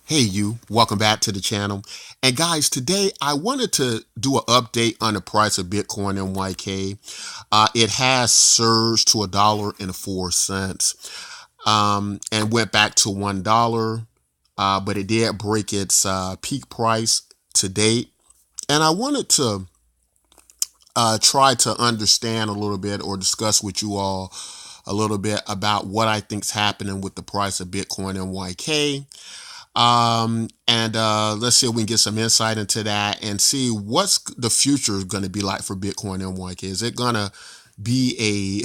Hey you, welcome back to the channel. And guys, today I wanted to do an update on the price of Bitcoin NYK. It has surged to $1.04 and went back to $1, but it did break its peak price to date. And I wanted to try to understand a little bit or discuss with you all a little bit about what I think's happening with the price of Bitcoin NYK. And let's see if we can get some insight into that and see what's the future going to be like for Bitcoin NYK. Is it going to be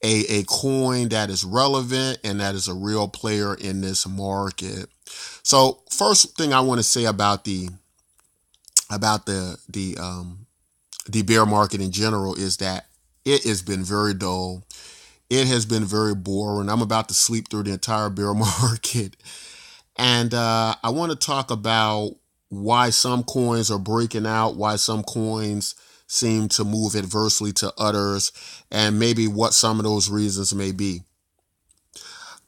a coin that is relevant and that is a real player in this market? So first thing I want to say about the bear market in general is that it has been very dull. It has been very boring. I'm about to sleep through the entire bear market. And I want to talk about why some coins are breaking out, why some coins seem to move adversely to others, and maybe what some of those reasons may be.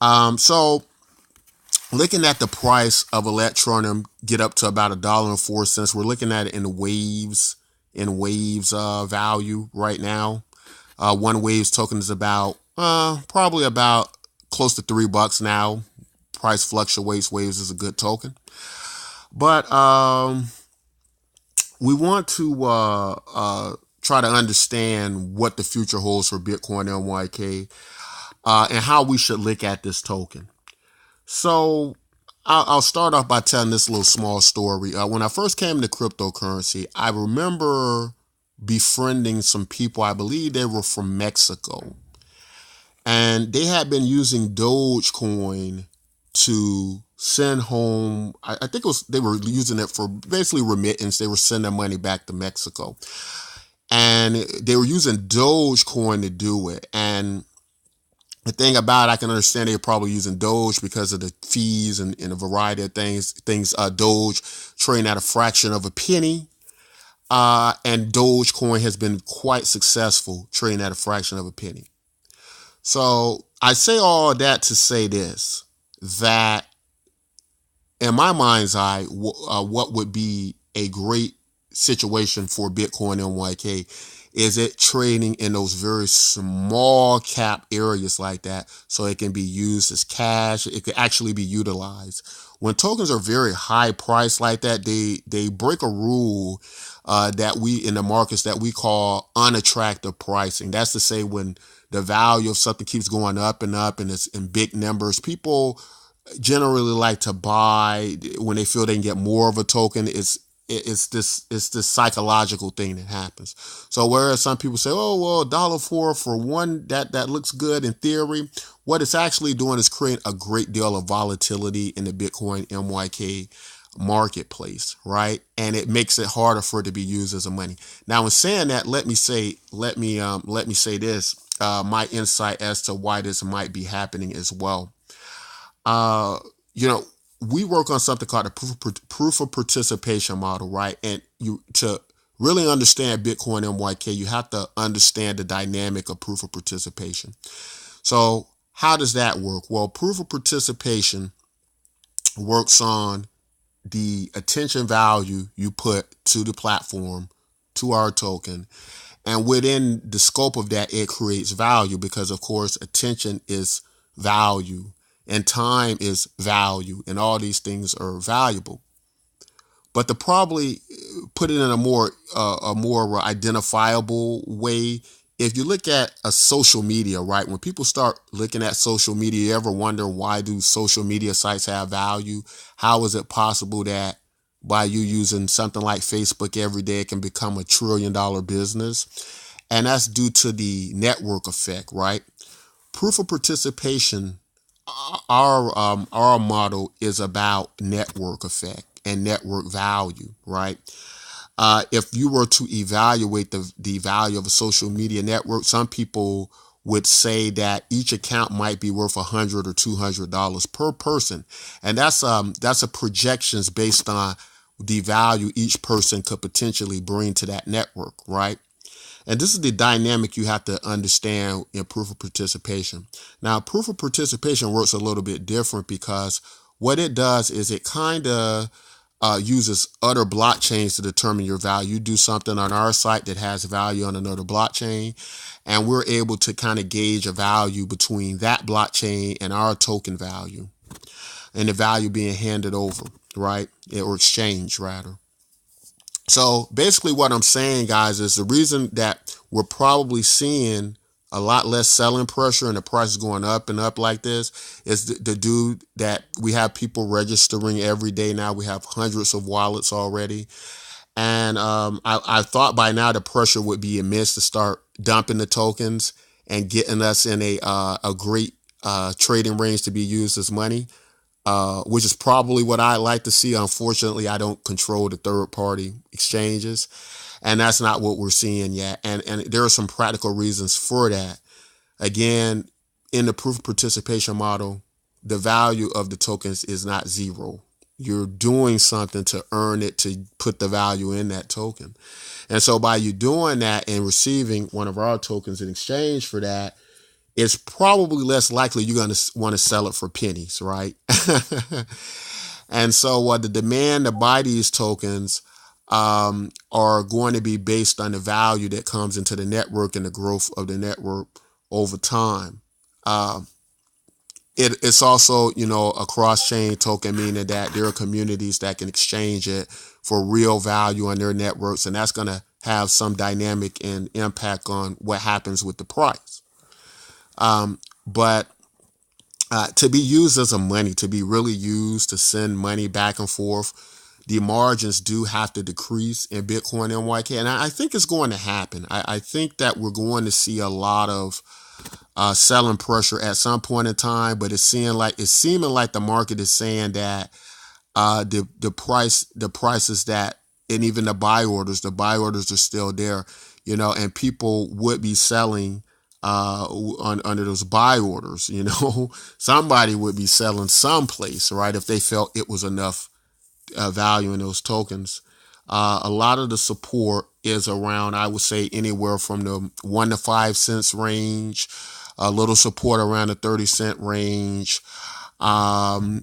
So looking at the price of Electroneum get up to about $1.04, we're looking at it in waves value right now. One waves token is about probably about close to $3 now. Price fluctuates. Waves is a good token, but we want to try to understand what the future holds for Bitcoin NYK and how we should look at this token. So I'll start off by telling this little small story. When I first came to cryptocurrency, I remember befriending some people. I believe they were from Mexico, and they had been using Dogecoin to send home. I think it was they were using it for basically remittance. They were sending money back to Mexico, and they were using Dogecoin to do it. And the thing about it, I can understand they're probably using Doge because of the fees and a variety of things. Doge trading at a fraction of a penny. And Dogecoin has been quite successful trading at a fraction of a penny. So I say all that to say this, that in my mind's eye, what would be a great situation for Bitcoin NYK is it trading in those very small cap areas like that, so it can be used as cash. It could actually be utilized. When tokens are very high priced like that, they break a rule that we in the markets that we call unattractive pricing. That's to say, when the value of something keeps going up and it's in big numbers, people generally like to buy when they feel they can get more of a token. It's this psychological thing that happens. So whereas some people say, oh well, $1.04 for one, that looks good in theory, what it's actually doing is creating a great deal of volatility in the Bitcoin NYK marketplace, right? And it makes it harder for it to be used as a money. Now, in saying that, let me say this, my insight as to why this might be happening as well. uh, you know, we work on something called the proof of participation model, right? And you to really understand Bitcoin NYK, you have to understand the dynamic of proof of participation. So how does that work? Well, proof of participation works on the attention value you put to the platform, to our token. And within the scope of that, it creates value because, of course, attention is value and time is value, and all these things are valuable. But to probably put it in a more identifiable way, if you look at a social media, right? When people start looking at social media, you ever wonder, why do social media sites have value? How is it possible that by you using something like Facebook every day, it can become $1 trillion business? And that's due to the network effect, right? Proof of participation, our model is about network effect and network value, right? If you were to evaluate the value of a social media network, some people would say that each account might be worth $100 or $200 per person, and that's a projections based on the value each person could potentially bring to that network, right? And this is the dynamic you have to understand in proof of participation. Now, proof of participation works a little bit different because what it does is it kind of uses other blockchains to determine your value. You do something on our site that has value on another blockchain, and we're able to kind of gauge a value between that blockchain and our token value, and the value being handed over, right? Or exchanged, rather. So basically, what I'm saying, guys, is the reason that we're probably seeing a lot less selling pressure and the price is going up and up like this is the dude that we have people registering every day now. We have hundreds of wallets already. And I thought by now the pressure would be immense to start dumping the tokens and getting us in a great trading range to be used as money, which is probably what I'd like to see. Unfortunately, I don't control the third party exchanges, and that's not what we're seeing yet. And there are some practical reasons for that. Again, in the proof of participation model, the value of the tokens is not zero. You're doing something to earn it, to put the value in that token. And so by you doing that and receiving one of our tokens in exchange for that, it's probably less likely you're going to want to sell it for pennies, right? And so the demand to buy these tokens are going to be based on the value that comes into the network and the growth of the network over time. It's also, a cross-chain token, meaning that there are communities that can exchange it for real value on their networks, and that's going to have some dynamic and impact on what happens with the price. But to be used as a money, to be really used to send money back and forth, the margins do have to decrease in Bitcoin NYK, and I think it's going to happen. I think that we're going to see a lot of selling pressure at some point in time, but it's seeming like the market is saying that the prices that, and even the buy orders are still there, and people would be selling under those buy orders. Somebody would be selling someplace, right, if they felt it was enough value in those tokens. A lot of the support is around, I would say, anywhere from the 1 to 5 cents range, a little support around the 30-cent range. But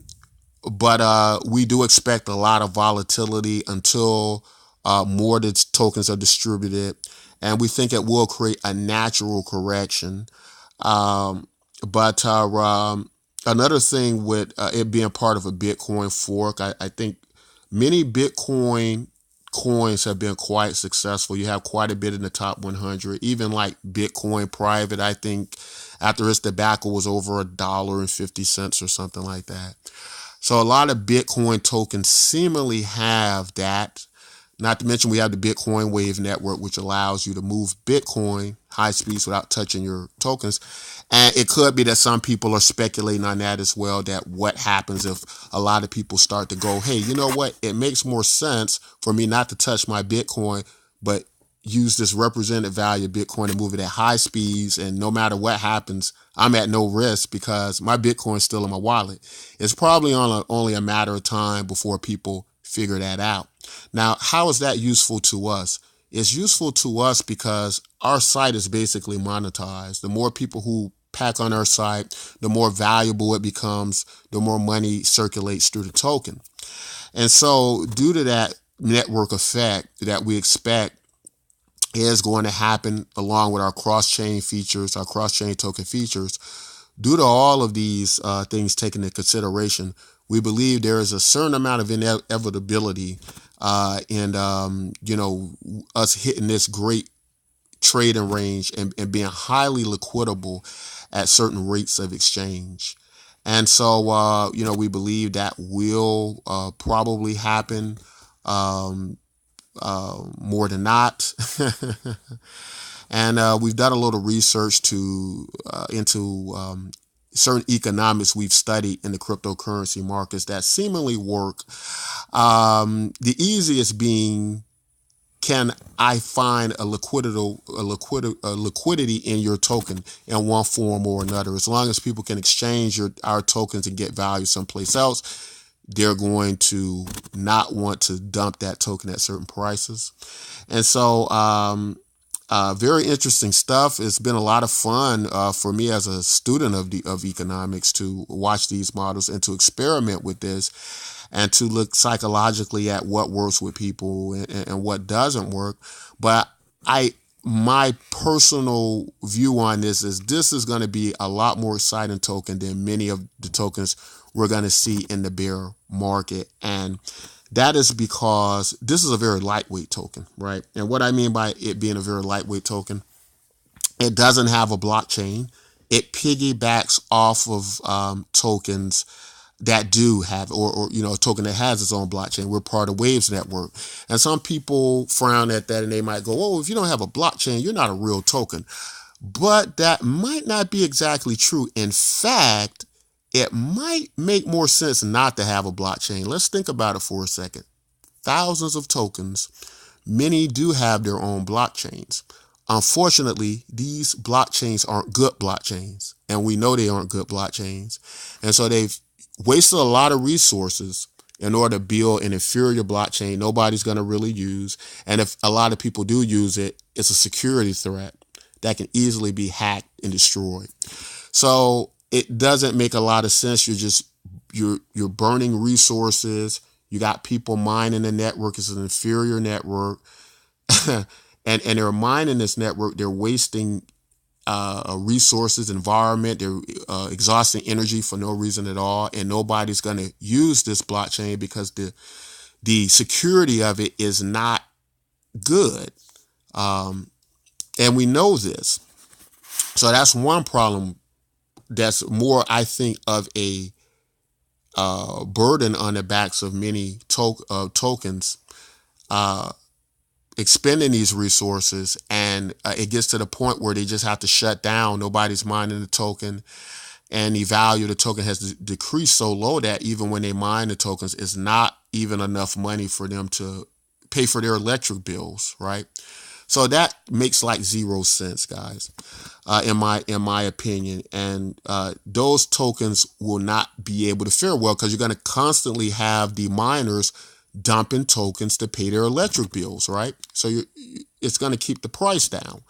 we do expect a lot of volatility until more of the tokens are distributed. And we think it will create a natural correction. But another thing with it being part of a Bitcoin fork, I think many Bitcoin coins have been quite successful. You have quite a bit in the top 100. Even like Bitcoin Private, I think after its debacle was over $1.50 or something like that. So a lot of Bitcoin tokens seemingly have that. Not to mention we have the Bitcoin Wave network, which allows you to move Bitcoin high speeds without touching your tokens. And it could be that some people are speculating on that as well, that what happens if a lot of people start to go, hey, you know what? It makes more sense for me not to touch my Bitcoin, but use this represented value of Bitcoin and move it at high speeds. And no matter what happens, I'm at no risk because my Bitcoin is still in my wallet. It's probably only a matter of time before people figure that out. Now, how is that useful to us? It's useful to us because our site is basically monetized. The more people who pack on our site, the more valuable it becomes, the more money circulates through the token. And so due to that network effect that we expect is going to happen along with our cross-chain features, our cross-chain token features, due to all of these things taken into consideration, we believe there is a certain amount of inevitability in us hitting this great trading range and being highly liquidable at certain rates of exchange. And so, we believe that will probably happen more than not. And we've done a little research into certain economics we've studied in the cryptocurrency markets that seemingly work. The easiest being, can I find a liquidity in your token in one form or another? As long as people can exchange our tokens and get value someplace else, they're going to not want to dump that token at certain prices. And so Very interesting stuff. It's been a lot of fun for me as a student of economics to watch these models and to experiment with this and to look psychologically at what works with people and what doesn't work. But I my personal view on this is going to be a lot more exciting token than many of the tokens we're going to see in the bear market. And that is because this is a very lightweight token, right? And what I mean by it being a very lightweight token, it doesn't have a blockchain. It piggybacks off of tokens that do have, or a token that has its own blockchain. We're part of Waves Network. And some people frown at that and they might go, oh, if you don't have a blockchain, you're not a real token. But that might not be exactly true. In fact, it might make more sense not to have a blockchain. Let's think about it for a second. Thousands of tokens, many do have their own blockchains. Unfortunately, these blockchains aren't good blockchains, and we know they aren't good blockchains. And so they've wasted a lot of resources in order to build an inferior blockchain nobody's going to really use. And if a lot of people do use it, it's a security threat that can easily be hacked and destroyed. So it doesn't make a lot of sense. You're burning resources. You got people mining the network. It's an inferior network. and they're mining this network. They're wasting resources, environment. They're exhausting energy for no reason at all. And nobody's going to use this blockchain because the security of it is not good. And we know this. So that's one problem that's more, I think, of a burden on the backs of many tokens expending these resources, and it gets to the point where they just have to shut down. Nobody's mining the token, and the value of the token has decreased so low that even when they mine the tokens, it's not even enough money for them to pay for their electric bills, right? So that makes like zero sense, guys, in my opinion. And those tokens will not be able to fare well because you're going to constantly have the miners dumping tokens to pay their electric bills, right? So it's going to keep the price down.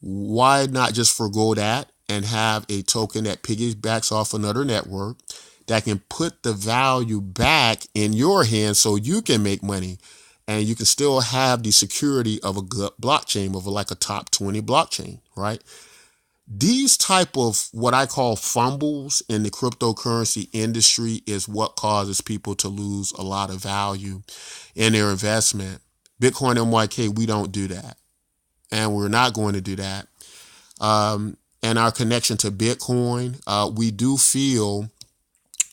Why not just forgo that and have a token that piggybacks off another network that can put the value back in your hands so you can make money? And you can still have the security of a good blockchain, of like a top 20 blockchain, right? These type of what I call fumbles in the cryptocurrency industry is what causes people to lose a lot of value in their investment. Bitcoin MYK, we don't do that. And we're not going to do that. And our connection to Bitcoin, we do feel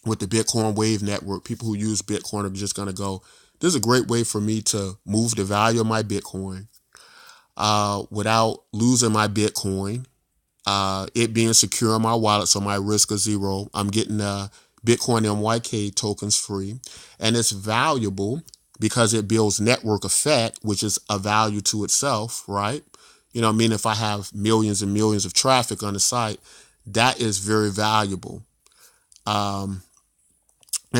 with the Bitcoin Wave Network, people who use Bitcoin are just going to go, this is a great way for me to move the value of my Bitcoin without losing my Bitcoin, it being secure in my wallet, so my risk is zero. I'm getting Bitcoin MYK tokens free, and it's valuable because it builds network effect, which is a value to itself, right? You know what I mean? If I have millions and millions of traffic on the site, that is very valuable. And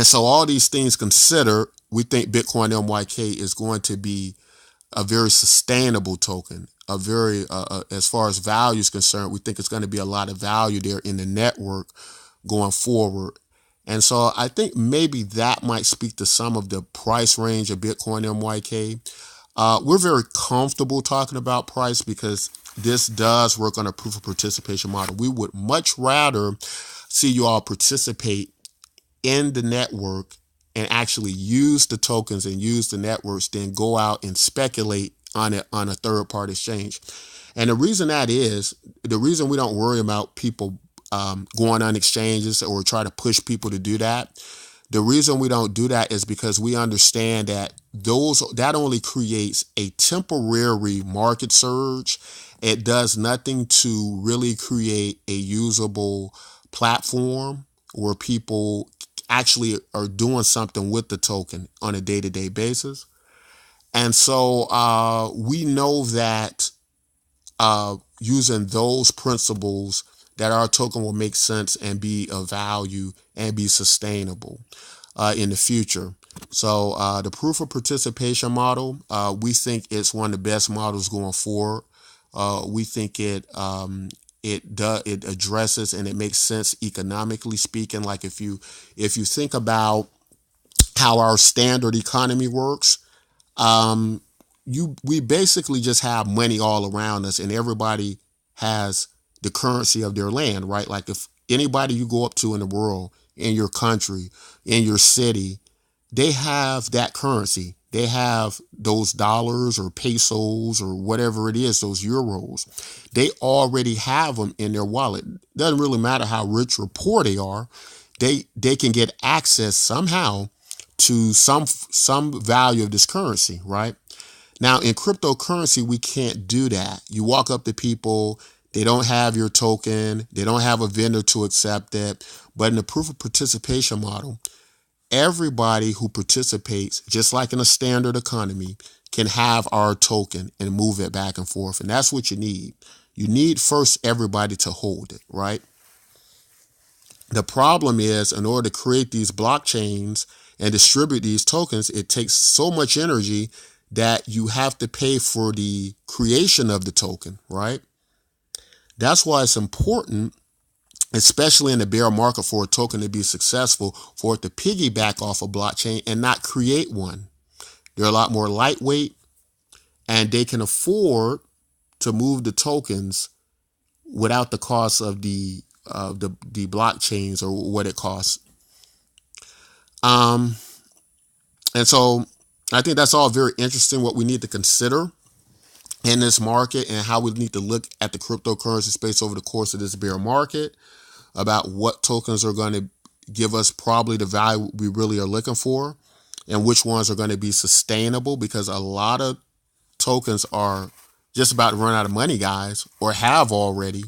so all these things considered, we think Bitcoin MYK is going to be a very sustainable token, a very, as far as value is concerned, we think it's going to be a lot of value there in the network going forward. And so I think maybe that might speak to some of the price range of Bitcoin MYK. We're very comfortable talking about price because this does work on a proof of participation model. We would much rather see you all participate in the network and actually use the tokens and use the networks than go out and speculate on it on a third party exchange. And the reason the reason we don't worry about people going on exchanges or try to push people to do that, the reason we don't do that is because we understand that that only creates a temporary market surge. It does nothing to really create a usable platform where people actually are doing something with the token on a day-to-day basis. And so we know that using those principles, that our token will make sense and be of value and be sustainable in the future. So the proof of participation model, we think it's one of the best models going forward. We think it addresses and it makes sense economically speaking. Like if you think about how our standard economy works, we basically just have money all around us, and everybody has the currency of their land, right? Like if anybody you go up to in the world, in your country, in your city, they have that currency. They have those dollars or pesos or whatever it is, those euros. They already have them in their wallet. Doesn't really matter how rich or poor they are. They can get access somehow to some value of this currency, right? Now in cryptocurrency, we can't do that. You walk up to people, they don't have your token, they don't have a vendor to accept it. But in the proof of participation model, everybody who participates, just like in a standard economy, can have our token and move it back and forth. And that's what you need. You need first everybody to hold it, right? The problem is, in order to create these blockchains and distribute these tokens, it takes so much energy that you have to pay for the creation of the token, right? That's why it's important, especially in the bear market, for a token to be successful, for it to piggyback off a blockchain and not create one. They're a lot more lightweight, and they can afford to move the tokens without the cost of the blockchains or what it costs. And so I think that's all very interesting, what we need to consider in this market and how we need to look at the cryptocurrency space over the course of this bear market, about what tokens are going to give us probably the value we really are looking for, and which ones are going to be sustainable, because a lot of tokens are just about to run out of money, guys, or have already.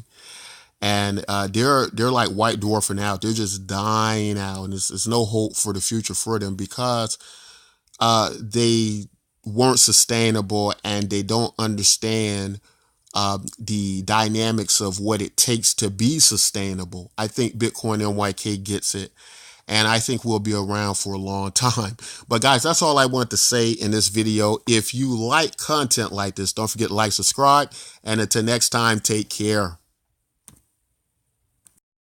And they're like white dwarfing out. They're just dying out, and there's no hope for the future for them, because they weren't sustainable and they don't understand the dynamics of what it takes to be sustainable. I think Bitcoin NYK gets it, and I think we'll be around for a long time. But guys, that's all I want to say in this video. If you like content like this, don't forget to like, subscribe, and until next time, take care.